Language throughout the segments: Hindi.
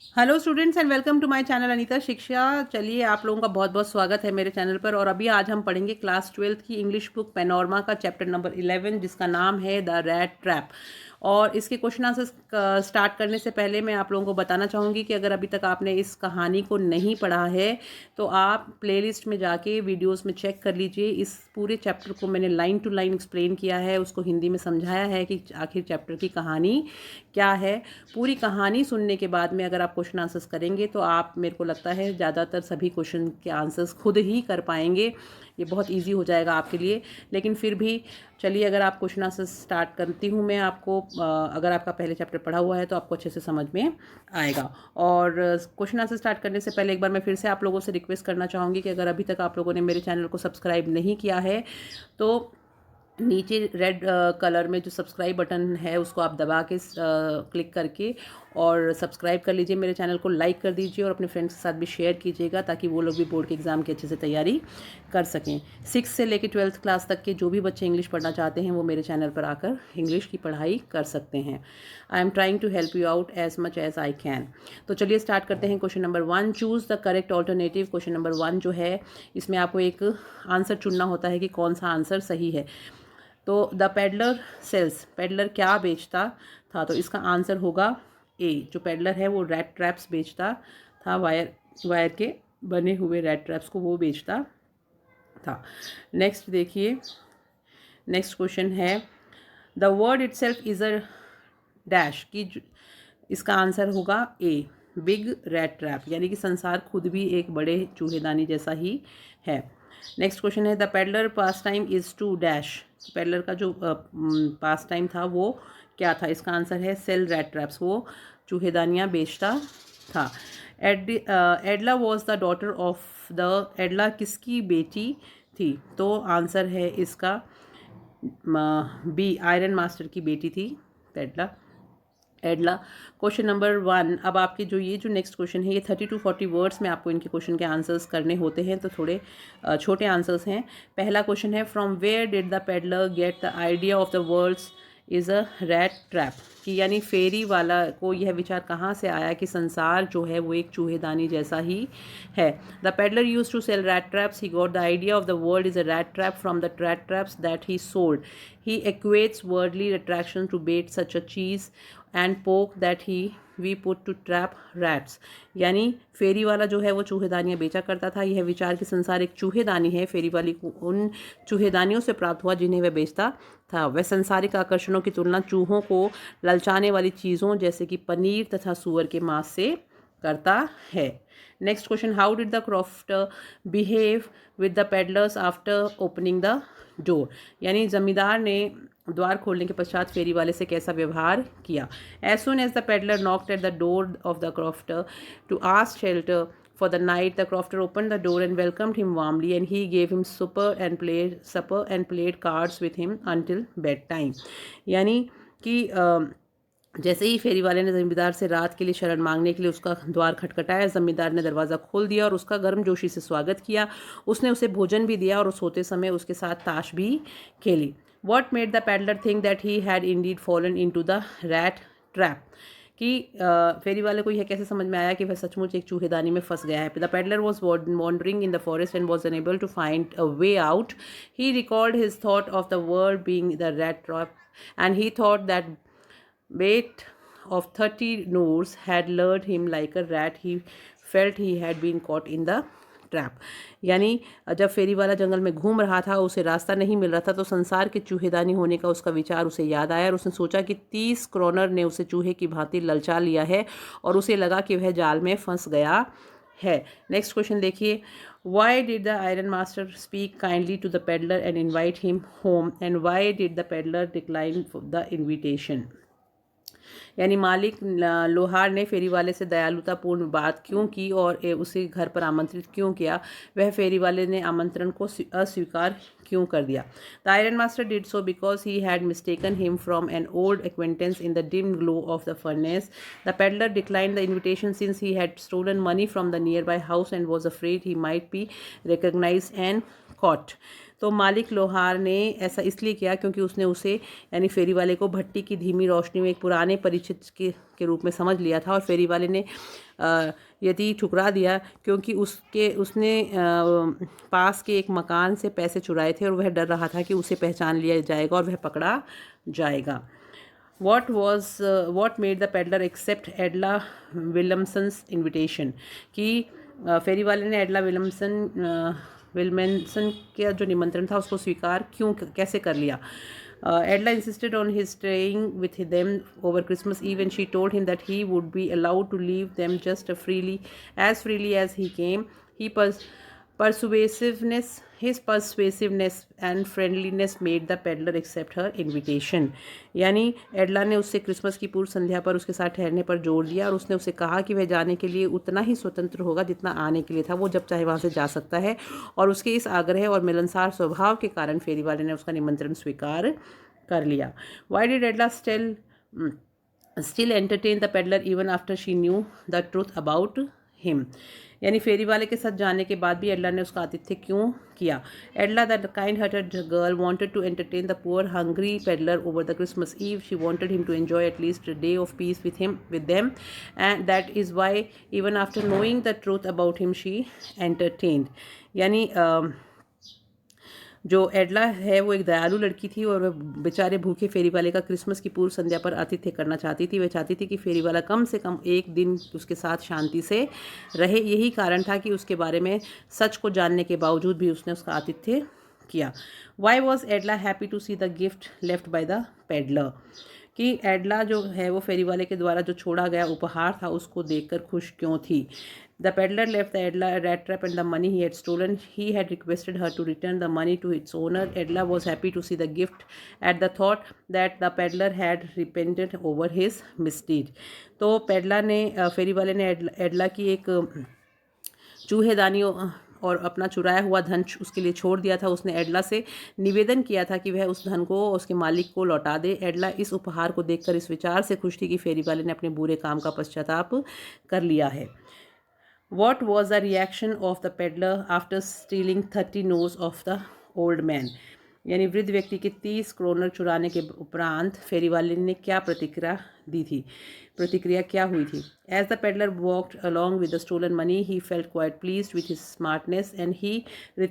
Hello students and welcome to my channel Anita Shiksha. चलिए, आप लोगों का बहुत बहुत स्वागत है मेरे चैनल पर। और अभी आज हम पढ़ेंगे क्लास 12th की इंग्लिश बुक पैनोरमा का चैप्टर नंबर 11, जिसका नाम है द रैट ट्रैप। और इसके क्वेश्चन आंसर्स स्टार्ट करने से पहले मैं आप लोगों को बताना चाहूँगी कि अगर अभी तक आपने इस कहानी को नहीं पढ़ा है तो आप प्लेलिस्ट में जाके वीडियोस में चेक कर लीजिए। इस पूरे चैप्टर को मैंने लाइन टू लाइन एक्सप्लेन किया है, उसको हिंदी में समझाया है कि आखिर चैप्टर की कहानी क्या है। पूरी कहानी सुनने के बाद में अगर आप क्वेश्चन आंसर्स करेंगे तो आप, मेरे को लगता है, ज़्यादातर सभी क्वेश्चन के आंसर्स खुद ही कर पाएंगे। ये बहुत इजी हो जाएगा आपके लिए। लेकिन फिर भी चलिए, अगर आप क्वेश्चन आंसर्स स्टार्ट करती हूँ मैं आपको। अगर आपका पहले चैप्टर पढ़ा हुआ है तो आपको अच्छे से समझ में आएगा। और क्वेश्चन आंसर स्टार्ट करने से पहले एक बार मैं फिर से आप लोगों से रिक्वेस्ट करना चाहूँगी कि अगर अभी तक आप लोगों ने मेरे चैनल को सब्सक्राइब नहीं किया है तो नीचे रेड कलर में जो सब्सक्राइब बटन है उसको आप दबा के क्लिक करके और सब्सक्राइब कर लीजिए। मेरे चैनल को लाइक कर दीजिए और अपने फ्रेंड्स के साथ भी शेयर कीजिएगा ताकि वो लोग भी बोर्ड के एग्ज़ाम की अच्छे से तैयारी कर सकें। 6 से लेकर 12th क्लास तक के जो भी बच्चे इंग्लिश पढ़ना चाहते हैं वो मेरे चैनल पर आकर इंग्लिश की पढ़ाई कर सकते हैं। I am trying to help you out as much as I can. तो चलिए स्टार्ट करते हैं। Question number 1, choose the correct alternative. Question number 1 जो है, इसमें आपको एक आंसर चुनना होता है कि कौन सा आंसर सही है। तो द पेडलर सेल्स, पेडलर क्या बेचता था, तो इसका आंसर होगा ए। जो पेडलर है वो रैट ट्रैप्स बेचता था, वायर वायर के बने हुए रैट ट्रैप्स को वो बेचता था। नेक्स्ट देखिए, नेक्स्ट क्वेश्चन है, the word itself is a dash की, इसका आंसर होगा ए, बिग रैट ट्रैप, यानी कि संसार खुद भी एक बड़े चूहेदानी जैसा ही है। नेक्स्ट क्वेश्चन है, the peddler pastime is to dash, peddler का जो पास टाइम था वो क्या था, इसका आंसर है सेल रैट ट्रैप्स, वो चूहेदानियाँ बेचता था। Edla was the daughter of the, Edla किसकी बेटी थी, तो आंसर है इसका बी, आयरन मास्टर की बेटी थी एडला। एडला। क्वेश्चन नंबर 1, अब आपके जो ये जो नेक्स्ट क्वेश्चन है ये 30 to 40 वर्ड्स में आपको इनके क्वेश्चन के आंसर्स करने होते हैं, तो थोड़े छोटे आंसर्स हैं। पहला क्वेश्चन है, from where did the peddler get the idea of the words is a rat trap, कि यानी फेरी वाला को यह विचार कहाँ से आया कि संसार जो है वो एक चूहेदानी जैसा ही है। The peddler use to sell rat traps, he got the idea of the world is a rat trap from the rat traps that he sold, he equates worldly attraction to bait such a cheese and poke that we put to trap rats, यानी फेरी वाला जो है वो चूहेदानियाँ बेचा करता था। यह विचार कि संसार एक चूहेदानी है, फेरी वाली को उन चूहेदानियों से प्राप्त हुआ जिन्हें वह बेचता था। वह संसारिक आकर्षणों की तुलना चूहों को ललचाने वाली चीज़ों जैसे कि पनीर तथा सूअर के मांस से करता है। Next question, how did the crofter behave with the peddlers after opening the door, यानी जमींदार ने द्वार खोलने के पश्चात फेरी वाले से कैसा व्यवहार किया। As soon as the peddler knocked at the door of the crofter to ask shelter for the night, the crofter opened the door and welcomed him warmly, and he gave him supper and played cards with him until bedtime, यानी कि जैसे ही फेरी वाले ने ज़मींदार से रात के लिए शरण मांगने के लिए उसका द्वार खटखटाया, ज़मींदार ने दरवाज़ा खोल दिया और उसका गर्मजोशी से स्वागत किया। उसने उसे भोजन भी दिया और सोते समय उसके साथ ताश भी खेली। What made the peddler think that he had indeed fallen into the rat trap, कि फेरी वाले को यह कैसे समझ में आया कि वह सचमुच एक चूहेदानी में फंस गया है। The peddler was wandering in the forest and was unable to find a way out, he recalled his thought of the world being the rat trap and he thought that weight of 30 Noors had lured him like a rat. He felt he had been caught in the trap, यानी जब फेरी वाला जंगल में घूम रहा था, उसे रास्ता नहीं मिल रहा था, तो संसार के चूहेदानी होने का उसका विचार उसे याद आया और उसने सोचा कि 30 क्रोनर ने उसे चूहे की भांति ललचा लिया है और उसे लगा कि वह जाल में फंस गया है। नेक्स्ट क्वेश्चन देखिए, why did the iron master speak kindly to the peddler and invite him home and why did the peddler decline the invitation, यानी मालिक लोहार ने फेरी वाले से दयालुतापूर्ण बात क्यों की और उसे घर पर आमंत्रित क्यों किया, वह फेरी वाले ने आमंत्रण को अस्वीकार क्यों कर दिया। The iron master did so because he had mistaken him from an old acquaintance in the dim glow of the furnace. The peddler declined the invitation since he had stolen money from the nearby house and was afraid he might be recognised and caught. तो मालिक लोहार ने ऐसा इसलिए किया क्योंकि उसने उसे यानी फेरी वाले को भट्टी की धीमी रोशनी में एक पुराने परिचित के रूप में समझ लिया था, और फेरी वाले ने यदि ठुकरा दिया क्योंकि उसने पास के एक मकान से पैसे चुराए थे और वह डर रहा था कि उसे पहचान लिया जाएगा और वह पकड़ा जाएगा. What made the peddler accept Edla Williamson's invitation? कि फेरी वाले ने एडला विल्मसन का जो निमंत्रण था उसको स्वीकार कैसे कर लिया. Edla insisted on his staying with them over Christmas Eve, and she told him that he would be allowed to leave them just as freely as he came. His persuasiveness and friendliness made the peddler accept her invitation. यानी एडला ने उससे क्रिसमस की पूर्व संध्या पर उसके साथ ठहरने पर जोर दिया और उसने उसे कहा कि वह जाने के लिए उतना ही स्वतंत्र होगा जितना आने के लिए था. वो जब चाहे वहाँ से जा सकता है, और उसके इस आग्रह और मिलनसार स्वभाव के कारण फेरी वाले ने उसका निमंत्रण स्वीकार कर लिया. Why did Edla still entertain the peddler even after she knew the truth about him? यानी फेरी वाले के साथ जाने के बाद भी एडला ने उसका आतिथ्य क्यों किया. Edla the kind hearted girl wanted to entertain the poor hungry peddler over the Christmas eve. She wanted him to enjoy at least a day of peace with them, and that is why even after knowing the truth about him she entertained. यानी जो एडला है वो एक दयालु लड़की थी और वह बेचारे भूखे फेरी वाले का क्रिसमस की पूर्व संध्या पर आतिथ्य करना चाहती थी. वह चाहती थी कि फेरी वाला कम से कम एक दिन उसके साथ शांति से रहे. यही कारण था कि उसके बारे में सच को जानने के बावजूद भी उसने उसका आतिथ्य किया. Why was Edla happy to see the gift left by the peddler? कि एडला जो है वो फेरी वाले के द्वारा जो छोड़ा गया उपहार था उसको देखकर खुश क्यों थी. The peddler left the Edla rat trap and the money he had stolen. He had requested her to return the money to its owner. Edla was happy to see the gift at the thought that the peddler had repented over his misdeed. तो पेडलर ने फेरी वाले ने एडला की एक चूहेदानी और अपना चुराया हुआ धन उसके लिए छोड़ दिया था. उसने एडला से निवेदन किया था कि वह उस धन को उसके मालिक को लौटा दे. एडला इस उपहार को देखकर इस विचार से खुश थी कि फेरी वाले ने अपने बुरे काम का पश्चाताप कर लिया है. What was the reaction of the peddler after stealing 30 notes of the old man? यानी वृद्ध व्यक्ति के 30 क्रोनर चुराने के उपरांत फेरी वाले ने क्या प्रतिक्रिया क्या हुई थी. As the peddler walked along with the stolen money, he felt quite pleased with his smartness, and he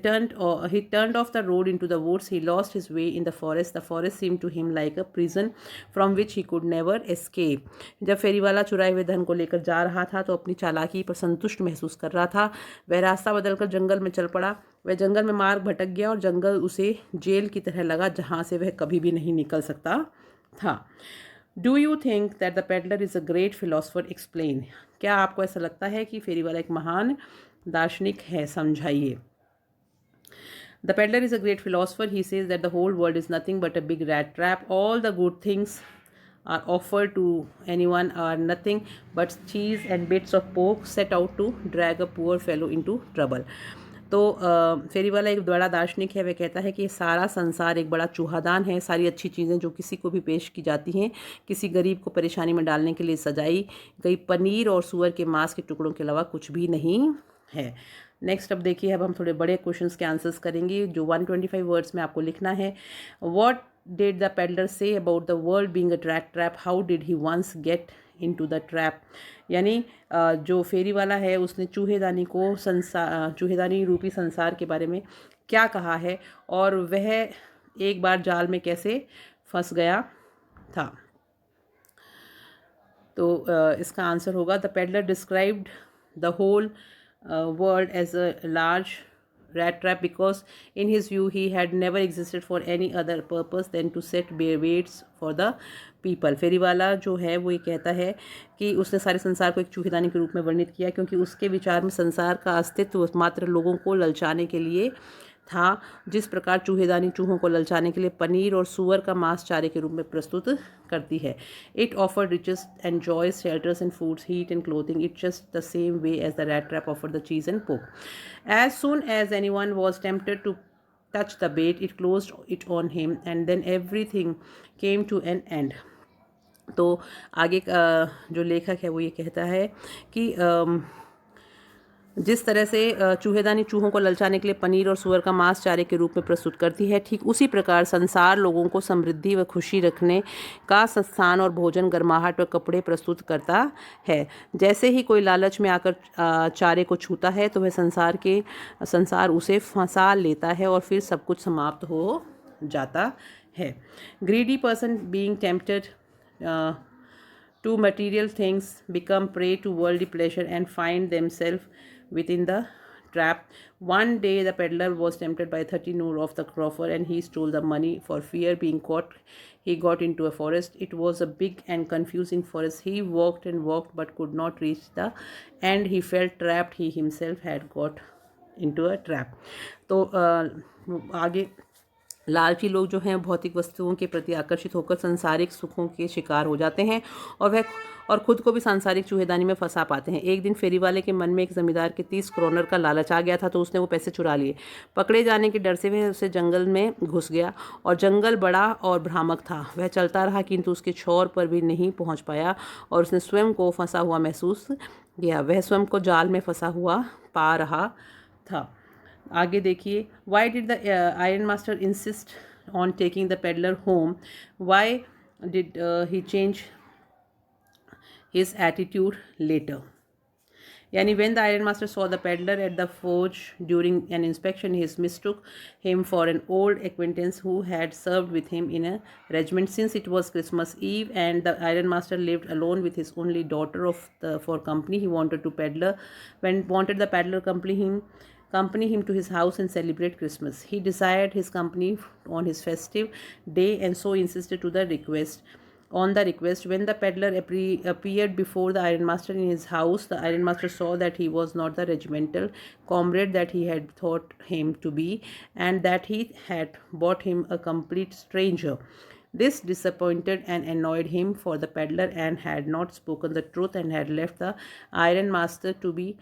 turned off the road into the woods. He lost his way in the forest. The forest seemed to him like a prison from which he could never escape. जब फेरी वाला चुराए हुए धन को लेकर जा रहा था तो अपनी चालाकी पर संतुष्ट महसूस कर रहा था. वह रास्ता बदलकर जंगल में चल पड़ा. वह जंगल में मार्ग भटक गया और जंगल उसे जेल की तरह लगा जहाँ से वह कभी भी नहीं निकल सकता था. Do you think that the peddler is a great philosopher? Explain. क्या आपको ऐसा लगता है कि फेरी वाला एक महान दार्शनिक है? समझाइए. The peddler is a great philosopher. He says that the whole world is nothing but a big rat trap. All the good things are offered to anyone are nothing but cheese and bits of pork set out to drag a poor fellow into trouble. तो फेरी वाला एक बड़ा दार्शनिक है. वह कहता है कि सारा संसार एक बड़ा चूहादान है. सारी अच्छी चीज़ें जो किसी को भी पेश की जाती हैं किसी गरीब को परेशानी में डालने के लिए सजाई गई पनीर और सूअर के मांस के टुकड़ों के अलावा कुछ भी नहीं है. नेक्स्ट अब देखिए, अब हम थोड़े बड़े क्वेश्चंस के आंसर्स करेंगे जो 125 वर्ड्स में आपको लिखना है. What did the peddler say about the world being a rat trap? How did he once get into the trap? यानी जो फेरी वाला है उसने चूहेदानी रूपी संसार के बारे में क्या कहा है और वह एक बार जाल में कैसे फंस गया था. तो इसका आंसर होगा the peddler described the whole world as a large rat trap because in his view he had never existed for any other purpose than to set bare weights for the people. फेरी वाला जो है वो ये कहता है कि उसने सारे संसार को एक चूहेदानी के रूप में वर्णित किया क्योंकि उसके विचार में संसार का अस्तित्व मात्र लोगों को ललचाने के लिए था, जिस प्रकार चूहेदानी चूहों को ललचाने के लिए पनीर और सूअर का मांस चारे के रूप में प्रस्तुत करती है. It offered riches and joys, shelters and foods, heat and clothing. It just the same way as the rat trap offered the cheese and pork. As soon as anyone was tempted to touch the bait, it closed it on him, and then everything came to an end. तो आगे जो लेखक है वो ये कहता है कि जिस तरह से चूहेदानी चूहों को ललचाने के लिए पनीर और सूअर का मांस चारे के रूप में प्रस्तुत करती है, ठीक उसी प्रकार संसार लोगों को समृद्धि व खुशी रखने का स्थान और भोजन, गर्माहट व कपड़े प्रस्तुत करता है। जैसे ही कोई लालच में आकर चारे को छूता है तो वह संसार उसे फंसा लेता है और फिर सब कुछ समाप्त हो जाता है। Greedy person being tempted to material things become prey to worldly pleasure and find themselves within the trap. One day the peddler was tempted by 30 nur of the croffer and he stole the money. For fear being caught, he got into a forest. It was a big and confusing forest. He walked and walked but could not reach the end. He felt trapped. He himself had got into a trap. तो आगे लालची लोग जो हैं भौतिक वस्तुओं के प्रति आकर्षित होकर सांसारिक सुखों के शिकार हो जाते हैं और खुद को भी सांसारिक चूहेदानी में फंसा पाते हैं। एक दिन फेरी वाले के मन में एक जमींदार के 30 क्रोनर का लालच आ गया था, तो उसने वो पैसे चुरा लिए। पकड़े जाने के डर से वह उसे जंगल में घुस गया और जंगल बड़ा और भ्रामक था। वह चलता रहा किंतु उसके छोर पर भी नहीं पहुँच पाया और उसने स्वयं को फंसा हुआ महसूस किया। वह स्वयं को जाल में फंसा हुआ पा रहा था। आगे देखिए, why did the iron master insist on taking the peddler home? Why did he change his attitude later? यानी when the iron master saw the peddler at the forge during an inspection, he mistook him for an old acquaintance who had served with him in a regiment. Since it was Christmas Eve and the iron master lived alone with his only daughter for company, he wanted the peddler accompany him to his house and celebrate Christmas. He desired his company on his festive day and so insisted on the request. When the peddler appeared before the ironmaster in his house, the ironmaster saw that he was not the regimental comrade that he had thought him to be, and that he had brought him a complete stranger. This disappointed and annoyed him, for the peddler and had not spoken the truth and had left the ironmaster to be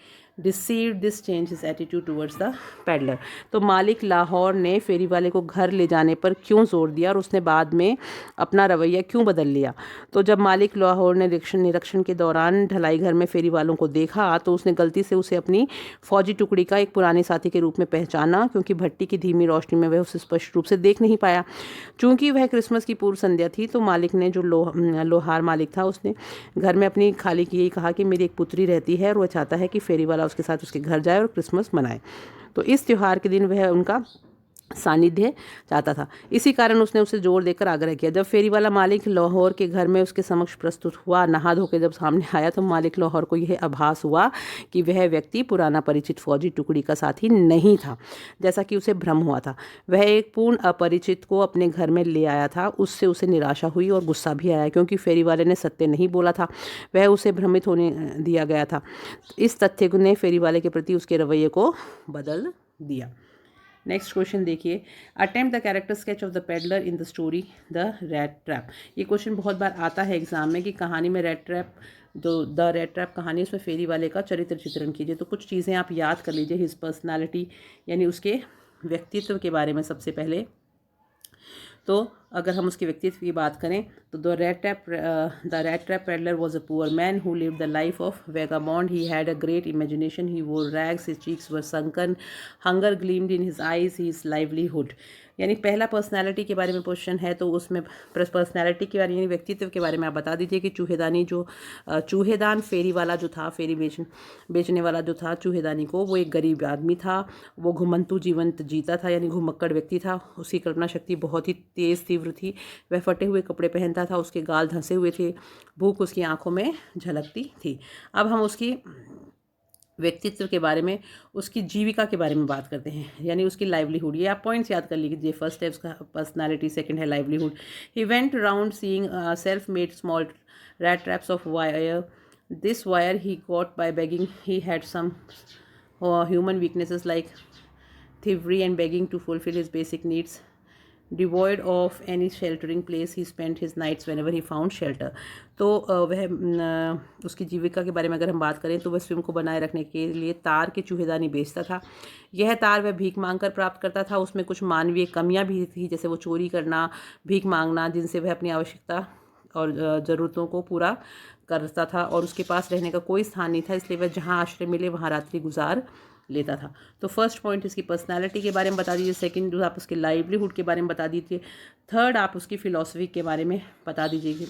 deceived. This changed his attitude towards the peddler. तो मालिक लाहौर ने फेरी वाले को घर ले जाने पर क्यों जोर दिया और उसने बाद में अपना रवैया क्यों बदल लिया? तो जब मालिक लाहौर ने निरीक्षण के दौरान ढलाई घर में फेरी वालों को देखा तो उसने गलती से उसे अपनी फौजी टुकड़ी का एक पुराने साथी के रूप में पहचाना, क्योंकि भट्टी की धीमी रोशनी में वह उसे स्पष्ट रूप से देख नहीं पाया। चूंकि वह क्रिसमस की पूर्व संध्या थी तो मालिक ने, जो लोहार मालिक था, उसने घर में अपनी खाली की यही कहा कि मेरी एक पुत्री रहती है और वह चाहता है कि फेरी वाला उसके साथ उसके घर जाए और क्रिसमस मनाए। तो इस त्यौहार के दिन वह उनका सानिध्य चाहता था। इसी कारण उसने उसे जोर देकर आग्रह किया। जब फेरी वाला मालिक लाहौर के घर में उसके समक्ष प्रस्तुत हुआ, नहा धो के जब सामने आया, तो मालिक लाहौर को यह आभास हुआ कि वह व्यक्ति पुराना परिचित फौजी टुकड़ी का साथी नहीं था, जैसा कि उसे भ्रम हुआ था। वह एक पूर्ण अपरिचित को अपने घर में ले आया था। उससे उसे निराशा हुई और गुस्सा भी आया, क्योंकि फेरी वाले ने सत्य नहीं बोला था, वह उसे भ्रमित होने दिया गया था। इस तथ्य ने फेरी वाले के प्रति उसके रवैये को बदल दिया। नेक्स्ट क्वेश्चन देखिए, attempt the character sketch of the peddler in the story the rat trap. ये क्वेश्चन बहुत बार आता है एग्जाम में कि कहानी में रैट ट्रैप, जो द रैट ट्रैप कहानी, उसमें फेरी वाले का चरित्र चित्रण कीजिए। तो कुछ चीज़ें आप याद कर लीजिए। हिज पर्सनैलिटी, यानी उसके व्यक्तित्व के बारे में सबसे पहले। तो अगर हम उसके व्यक्तित्व की बात करें तो the rat trap peddler was a poor man who lived the life of vagabond. He had a great imagination. He wore rags. His cheeks were sunken. Hunger gleamed in his eyes. His livelihood. यानी पहला पर्सनैलिटी के बारे में क्वेश्चन है, तो उसमें पर्सनैलिटी के बारे में, यानी व्यक्तित्व के बारे में आप बता दीजिए कि चूहेदान फेरी वाला जो था, फेरी बेचने वाला जो था चूहेदानी को, वो एक गरीब आदमी था। वो घुमंतु जीवंत जीता था, यानी घुमक्कड़ व्यक्ति था। उसकी कल्पना शक्ति बहुत ही तेज़ तीव्र थी। वह फटे हुए कपड़े पहनता था, उसके गाल धंसे हुए थे, भूख उसकी आंखों में झलकती थी। अब हम उसकी व्यक्तित्व के बारे में, उसकी जीविका के बारे में बात करते हैं, यानी उसकी लाइवलीहुड। ये आप पॉइंट्स याद कर लीजिए। फर्स्ट है उसका पर्सनालिटी, सेकंड है livelihood. He went around selling self made small rat traps of wire. This wire he got by begging. He had some human weaknesses like thievery and begging to fulfill his basic needs. Devoid of any sheltering place, he spent his nights whenever he found shelter. तो वह उसकी जीविका के बारे में अगर हम बात करें तो वह स्वयं को बनाए रखने के लिए तार के चूहेदानी बेचता था। यह तार वह भीख मांग कर प्राप्त करता था। उसमें कुछ मानवीय कमियां भी थी, जैसे वो चोरी करना, भीख मांगना, जिनसे वह अपनी आवश्यकता और ज़रूरतों को पूरा करता था और उसके पास रहने का कोई स्थान नहीं था, इसलिए वह जहाँ आश्रय मिले वहाँ रात्रि गुजार लेता था। तो फर्स्ट पॉइंट इसकी पर्सनालिटी के बारे में बता दीजिए, सेकंड जो आप उसके लाइवलीहुड के बारे में बता दीजिए, थर्ड आप उसकी फ़िलॉसफी के बारे में बता दीजिए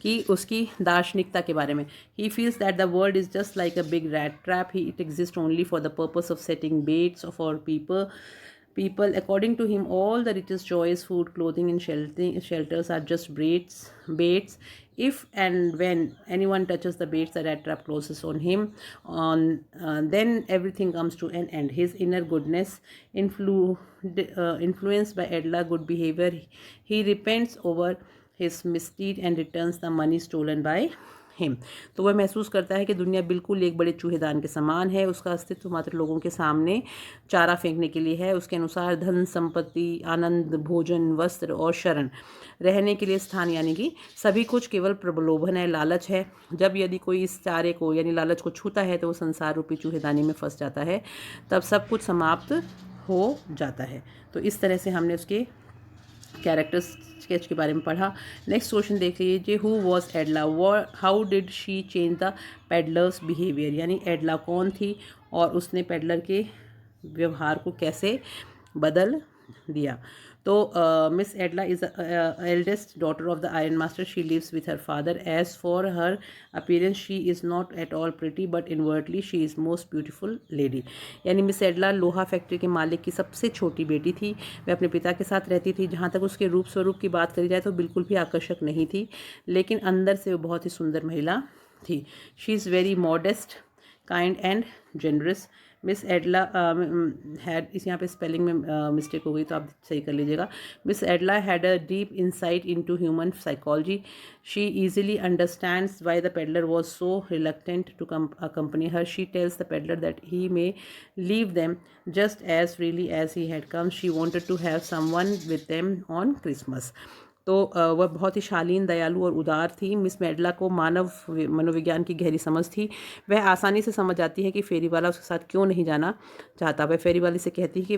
कि उसकी दार्शनिकता के बारे में। He feels that the world is just like a big rat trap, he it exist only for the purpose of setting baits for people. According to him, all the richest joys, food, clothing, and shelters are just baits. If and when anyone touches the baits, the rat trap closes on him. Then everything comes to an end. His inner goodness, influenced by Edla good behavior, he repents over his misdeed and returns the money stolen by him. तो वह महसूस करता है कि दुनिया बिल्कुल एक बड़े चूहेदान के समान है, उसका अस्तित्व मात्र लोगों के सामने चारा फेंकने के लिए है। उसके अनुसार धन, संपत्ति, आनंद, भोजन, वस्त्र और शरण, रहने के लिए स्थान, यानी कि सभी कुछ केवल प्रलोभन है, लालच है। जब यदि कोई इस चारे को यानी लालच को छूता है तो वो संसार रूपी चूहेदानी में फंस जाता है, तब सब कुछ समाप्त हो जाता है। तो इस तरह से हमने उसके कैरेक्टर स्केच के बारे में पढ़ा। नेक्स्ट क्वेश्चन देख लीजिए, who was एडला, how did she change the peddlers behaviour, यानी एडला कौन थी और उसने पेडलर के व्यवहार को कैसे बदल दिया। तो Miss Edla is eldest daughter of the iron master, she lives with her father. As for her appearance she is not at all pretty but inwardly she is most beautiful lady, यानी मिस एडला लोहा फैक्ट्री के मालिक की सबसे छोटी बेटी थी। वह अपने पिता के साथ रहती थी। जहाँ तक उसके रूप स्वरूप की बात करी जाए तो बिल्कुल भी आकर्षक नहीं थी, लेकिन अंदर से वो बहुत ही सुंदर महिला थी। She is very modest, kind and generous. Miss एडला had, इस यहाँ पे स्पेलिंग में मिस्टेक हो गई तो आप सही कर लीजिएगा। Miss एडला had a deep insight into human psychology, she easily understands why the peddler was so reluctant to accompany her. She tells the peddler that he may leave them just as freely as he had come. She wanted to have someone with them on Christmas. तो वह बहुत ही शालीन, दयालु और उदार थी। मिस मेडला को मानव मनोविज्ञान की गहरी समझ थी। वह आसानी से समझ जाती है कि फेरी वाला उसके साथ क्यों नहीं जाना चाहता। वह फेरी वाले से कहती है कि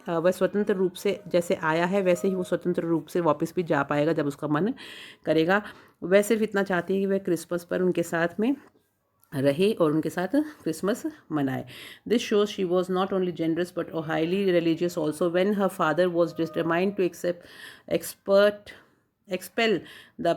वह स्वतंत्र रूप से जैसे आया है वैसे ही वो स्वतंत्र रूप से वापस भी जा पाएगा जब उसका मन करेगा। वह सिर्फ इतना चाहती है कि वह क्रिसमस पर उनके साथ में रहे और उनके साथ क्रिसमस मनाए। This shows she was not only generous but highly religious also. When her father was determined to expel the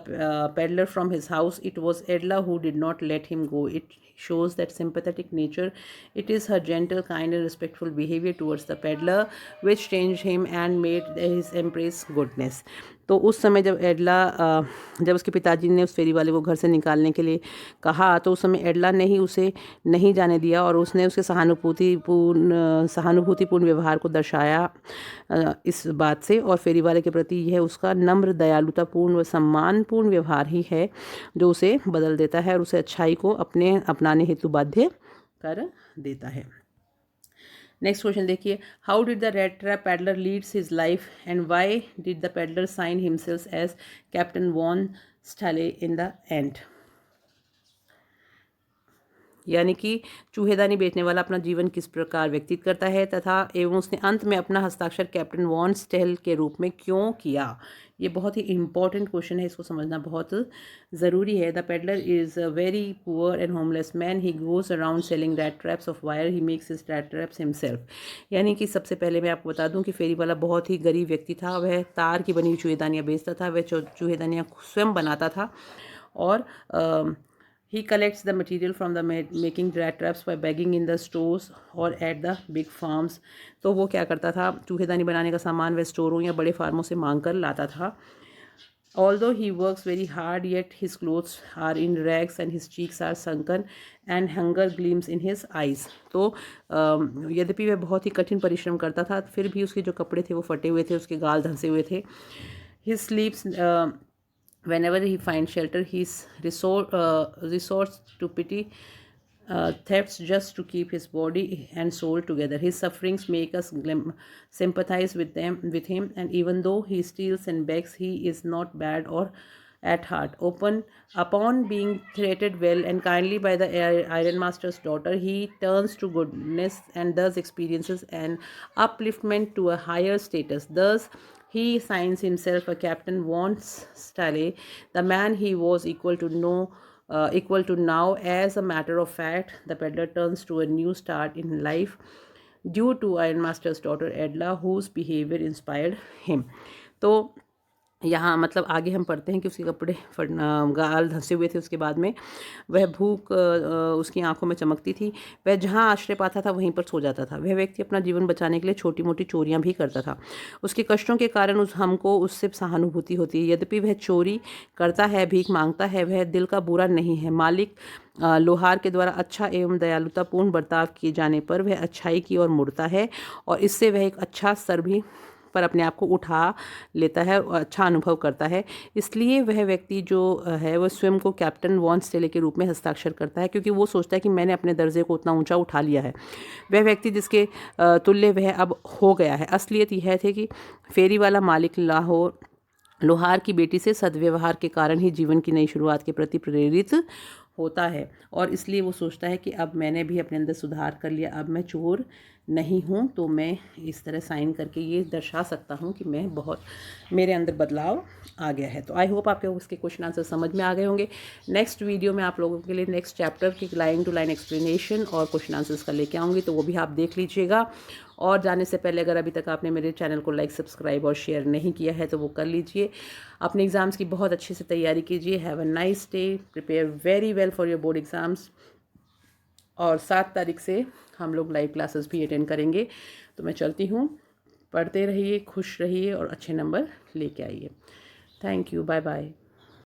peddler from his house, it was Edla who did not let him go. It shows that sympathetic nature. It is her gentle, kind and respectful behavior towards the peddler which changed him and made his embrace goodness. तो उस समय जब उसके पिताजी ने उस फेरी वाले को घर से निकालने के लिए कहा तो उस समय एडला ने ही उसे नहीं जाने दिया और उसने उसके सहानुभूतिपूर्ण व्यवहार को दर्शाया इस बात से। और फेरी वाले के प्रति यह उसका नम्र, दयालुतापूर्ण व सम्मानपूर्ण व्यवहार ही है जो उसे बदल देता है और उसे अच्छाई को अपनाने हेतु बाध्य कर देता है। नेक्स्ट क्वेश्चन देखिए, how did the red trap peddler leads his life and why did the peddler sign himself as captain von Stahle in the end, यानी कि चूहेदानी बेचने वाला अपना जीवन किस प्रकार व्यतीत करता है तथा एवं उसने अंत में अपना हस्ताक्षर कैप्टन वॉन स्टेल के रूप में क्यों किया। ये बहुत ही इंपॉर्टेंट क्वेश्चन है, इसको समझना बहुत ज़रूरी है। The peddler is a very poor and homeless man, he goes around selling rat traps of wire, he makes his rat traps himself. यानी कि सबसे पहले मैं आपको बता दूं कि फेरी वाला बहुत ही गरीब व्यक्ति था। वह तार की बनी हुई चूहेदानियाँ बेचता था, वह चूहेदानियाँ स्वयं बनाता था और he collects the material from the making rat traps by begging in the stores or at the big farms. तो वो क्या करता था, चूहेदानी बनाने का सामान वह स्टोरों या बड़े फार्मों से मांग कर लाता था। Although he works very hard, yet his clothes are in rags and his cheeks are sunken and hunger gleams in his eyes. तो यद्यपि वह बहुत ही कठिन परिश्रम करता था फिर भी उसके जो कपड़े थे वो फटे हुए थे, उसके गाल धंसे हुए थे। His sleeps whenever he finds shelter, he resorts to petty thefts just to keep his body and soul together. His sufferings make us sympathize with him, and even though he steals and begs, he is not bad or at heart. Upon being treated well and kindly by the Iron Master's daughter, he turns to goodness and thus experiences an upliftment to a higher status. Thus, he signs himself a captain wants Stanley, the man he was equal to now. As a matter of fact, the peddler turns to a new start in life due to ironmaster's daughter Edla, whose behavior inspired him. तो यहाँ मतलब आगे हम पढ़ते हैं कि उसके कपड़े गाल धंसे हुए थे। उसके बाद में वह भूख उसकी आंखों में चमकती थी। वह जहाँ आश्रय पाता था वहीं पर सो जाता था। वह व्यक्ति अपना जीवन बचाने के लिए छोटी मोटी चोरियां भी करता था। उसके कष्टों के कारण हमको उससे सहानुभूति होती है। यद्यपि वह चोरी करता है, भीख मांगता है, वह दिल का बुरा नहीं है। मालिक लोहार के द्वारा अच्छा एवं दयालुतापूर्ण बर्ताव किए जाने पर वह अच्छाई की ओर मुड़ता है और इससे वह एक अच्छा स्तर भी पर अपने आप को उठा लेता है और अच्छा अनुभव करता है। इसलिए वह व्यक्ति जो है वह स्वयं को कैप्टन वॉन स्टेले के रूप में हस्ताक्षर करता है, क्योंकि वो सोचता है कि मैंने अपने दर्जे को उतना ऊंचा उठा लिया है। वह व्यक्ति जिसके तुल्य वह अब हो गया है। असलियत यह थी कि फेरी वाला मालिक लोहार की बेटी से सद्व्यवहार के कारण ही जीवन की नई शुरुआत के प्रति प्रेरित होता है और इसलिए वो सोचता है कि अब मैंने भी अपने अंदर सुधार कर लिया, अब मैं चोर नहीं हूँ, तो मैं इस तरह साइन करके ये दर्शा सकता हूँ कि मैं बहुत मेरे अंदर बदलाव आ गया है। तो आई होप आपके उसके क्वेश्चन आंसर समझ में आ गए होंगे। नेक्स्ट वीडियो में आप लोगों के लिए नेक्स्ट चैप्टर की लाइन टू लाइन एक्सप्लेनेशन और क्वेश्चन आंसर्स का लेके आऊँगी, तो वो भी आप देख लीजिएगा। और जाने से पहले अगर अभी तक आपने मेरे चैनल को लाइक, सब्सक्राइब और शेयर नहीं किया है तो वो कर लीजिए। अपने एग्ज़ाम्स की बहुत अच्छे से तैयारी कीजिए। Have a nice day, prepare very well for your board exams. और 7 तारीख से हम लोग लाइव क्लासेस भी अटेंड करेंगे। तो मैं चलती हूँ, पढ़ते रहिए, खुश रहिए और अच्छे नंबर लेके आइए। Thank you, bye bye.